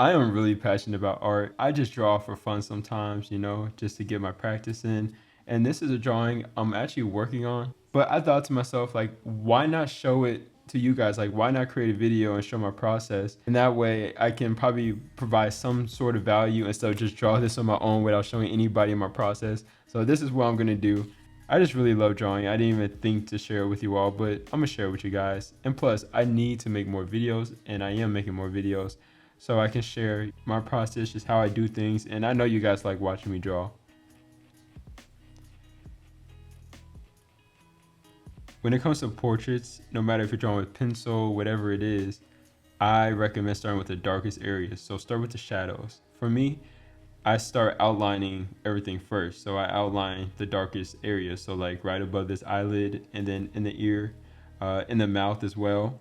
I am really passionate about art. I just draw for fun sometimes, you know, just to get my practice in. And this is a drawing I'm actually working on. But I thought to myself, like, why not show it to you guys? Like, why not create a video and show my process? And that way I can probably provide some sort of value instead of just draw this on my own without showing anybody my process. So this is what I'm gonna do. I just really love drawing. I didn't even think to share it with you all, but I'm gonna share it with you guys. And plus, I need to make more videos, and I am making more videos so I can share my process, just how I do things. And I know you guys like watching me draw. When it comes to portraits, no matter if you're drawing with pencil, whatever it is, I recommend starting with the darkest areas. So start with the shadows. For me, I start outlining everything first. So I outline the darkest areas. So like right above this eyelid, and then in the ear, in the mouth as well,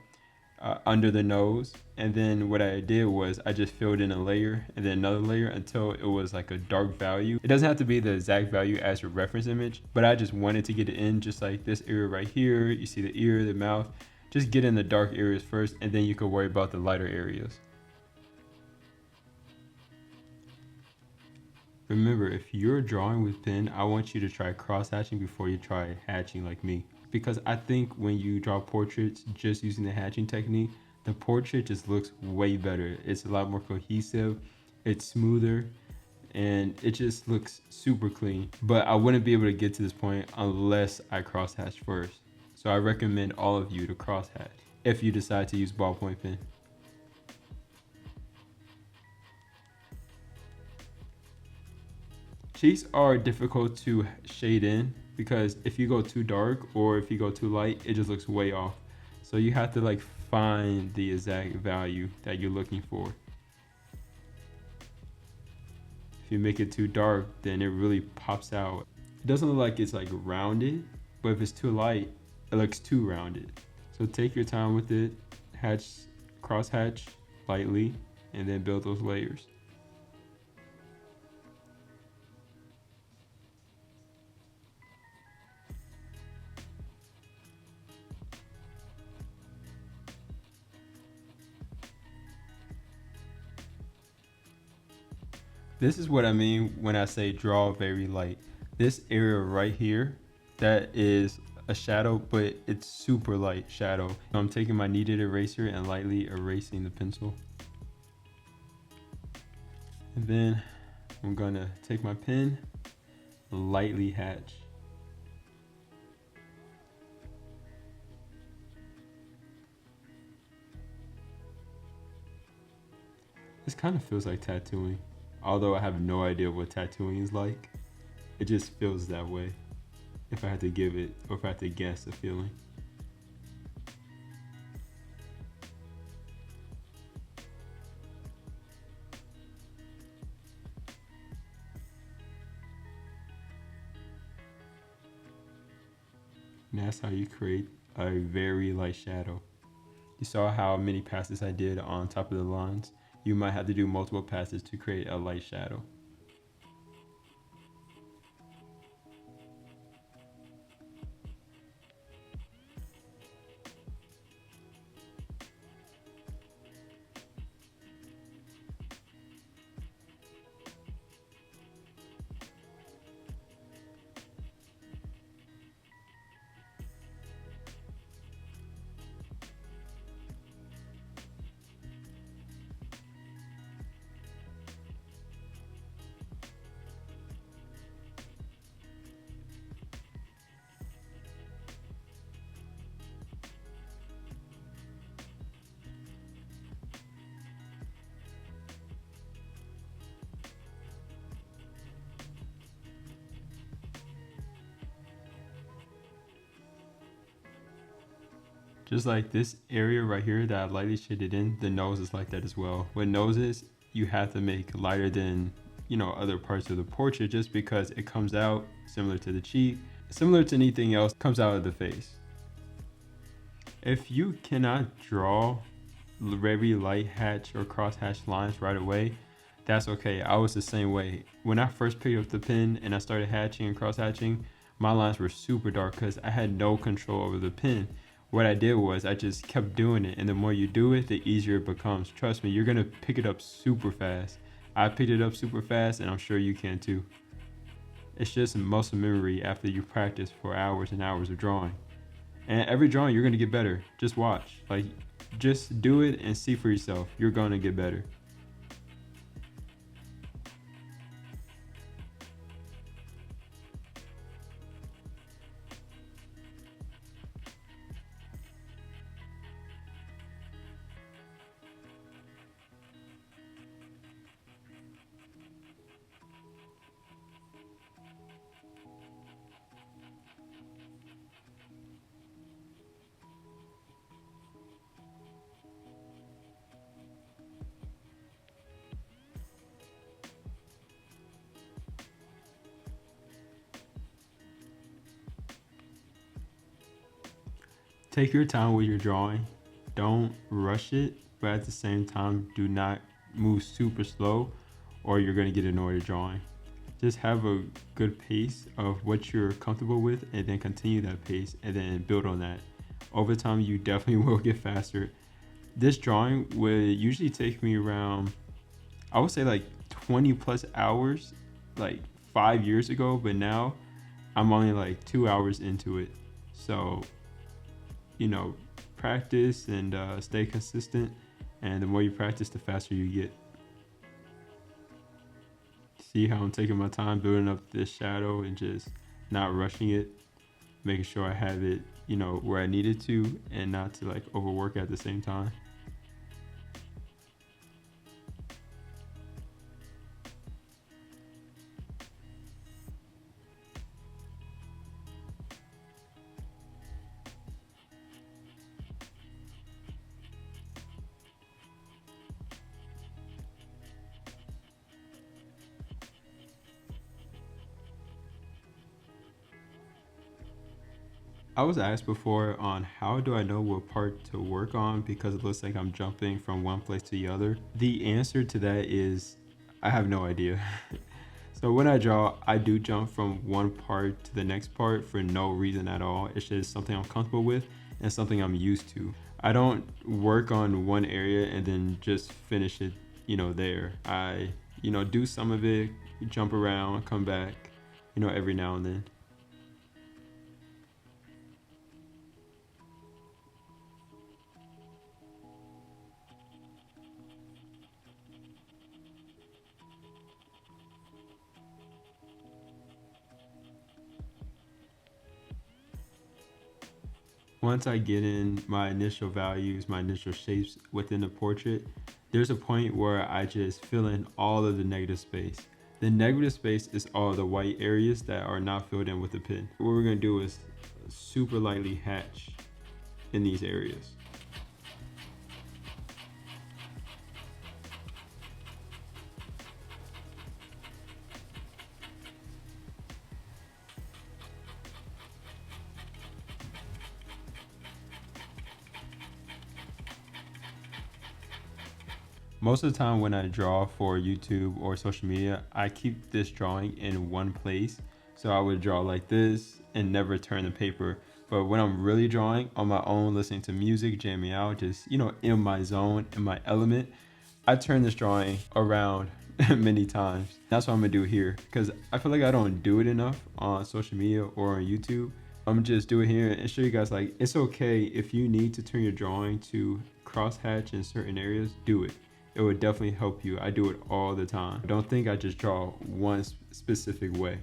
under the nose. And then what I did was I just filled in a layer and then another layer until it was like a dark value. It doesn't have to be the exact value as your reference image, but I just wanted to get it in just like this area right here. You see the ear, the mouth. Just get in the dark areas first, and then you can worry about the lighter areas. Remember, if you're drawing with pen, I want you to try cross hatching before you try hatching like me. Because I think when you draw portraits just using the hatching technique, the portrait just looks way better. It's a lot more cohesive, it's smoother, and it just looks super clean. But I wouldn't be able to get to this point unless I cross hatch first. So I recommend all of you to cross hatch if you decide to use ballpoint pen. Cheeks are difficult to shade in because if you go too dark or if you go too light, it just looks way off. So you have to like find the exact value that you're looking for. If you make it too dark, then it really pops out. It doesn't look like it's like rounded, but if it's too light, it looks too rounded. So take your time with it, hatch, cross hatch lightly, and then build those layers. This is what I mean when I say draw very light. This area right here, that is a shadow, but it's super light shadow. I'm taking my kneaded eraser and lightly erasing the pencil. And then I'm gonna take my pen, lightly hatch. This kind of feels like tattooing. Although I have no idea what tattooing is like, it just feels that way. If I had to give it, or if I had to guess a feeling. And that's how you create a very light shadow. You saw how many passes I did on top of the lines. You might have to do multiple passes to create a light shadow. Just like this area right here that I lightly shaded in, the nose is like that as well. With noses, you have to make lighter than, you know, other parts of the portrait just because it comes out similar to the cheek, similar to anything else comes out of the face. If you cannot draw very light hatch or cross hatch lines right away, that's okay. I was the same way. When I first picked up the pen and I started hatching and cross hatching, my lines were super dark because I had no control over the pen. What I did was I just kept doing it, and the more you do it, the easier it becomes. Trust me, you're gonna pick it up super fast. I picked it up super fast, and I'm sure you can too. It's just muscle memory after you practice for hours and hours of drawing. And every drawing, you're gonna get better. Just watch. Like, just do it and see for yourself. You're gonna get better. Take your time with your drawing. Don't rush it, but at the same time, do not move super slow or you're gonna get annoyed at drawing. Just have a good pace of what you're comfortable with and then continue that pace and then build on that. Over time, you definitely will get faster. This drawing would usually take me around, I would say like 20 plus hours, like 5 years ago, but now I'm only like 2 hours into it. So, you know, practice and stay consistent. And the more you practice, the faster you get. See how I'm taking my time building up this shadow and just not rushing it, making sure I have it, where I needed to and not to like overwork at the same time. I was asked before on how do I know what part to work on because it looks like I'm jumping from one place to the other. The answer to that is I have no idea. So when I draw, I do jump from one part to the next part for no reason at all. It's just something I'm comfortable with and something I'm used to. I don't work on one area and then just finish it, there. I, do some of it, jump around, come back, every now and then. Once I get in my initial values, my initial shapes within the portrait, there's a point where I just fill in all of the negative space. The negative space is all the white areas that are not filled in with the pen. What we're gonna do is super lightly hatch in these areas. Most of the time when I draw for YouTube or social media, I keep this drawing in one place. So I would draw like this and never turn the paper. But when I'm really drawing on my own, listening to music, jamming out, just, in my zone, in my element, I turn this drawing around many times. That's what I'm gonna do here because I feel like I don't do it enough on social media or on YouTube. I'm gonna just do it here and show you guys like it's okay if you need to turn your drawing to crosshatch in certain areas, do it. It would definitely help you. I do it all the time. Don't think I just draw one specific way.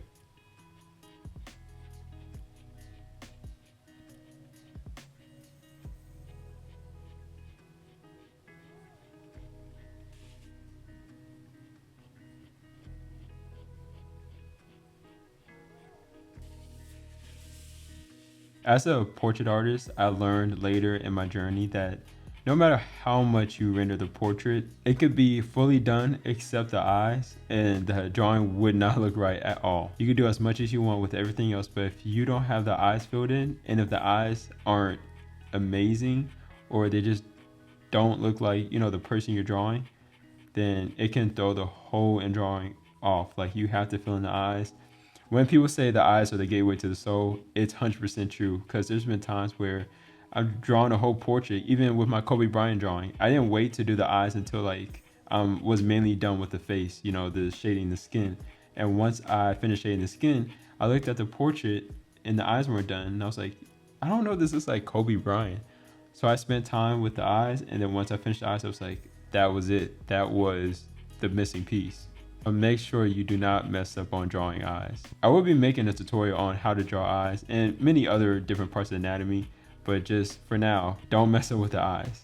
As a portrait artist, I learned later in my journey that no matter how much you render the portrait, it could be fully done except the eyes, and the drawing would not look right at all. You could do as much as you want with everything else, but if you don't have the eyes filled in, and if the eyes aren't amazing, or they just don't look like, the person you're drawing, then it can throw the whole in drawing off. Like you have to fill in the eyes. When people say the eyes are the gateway to the soul, it's 100% true because there's been times where I've drawn a whole portrait, even with my Kobe Bryant drawing. I didn't wait to do the eyes until like was mainly done with the face, you know, the shading the skin. And once I finished shading the skin, I looked at the portrait and the eyes weren't done. And I was like, I don't know, this is like Kobe Bryant. So I spent time with the eyes, and then once I finished the eyes, I was like, that was it. That was the missing piece. But make sure you do not mess up on drawing eyes. I will be making a tutorial on how to draw eyes and many other different parts of anatomy, but just for now, don't mess up with the eyes.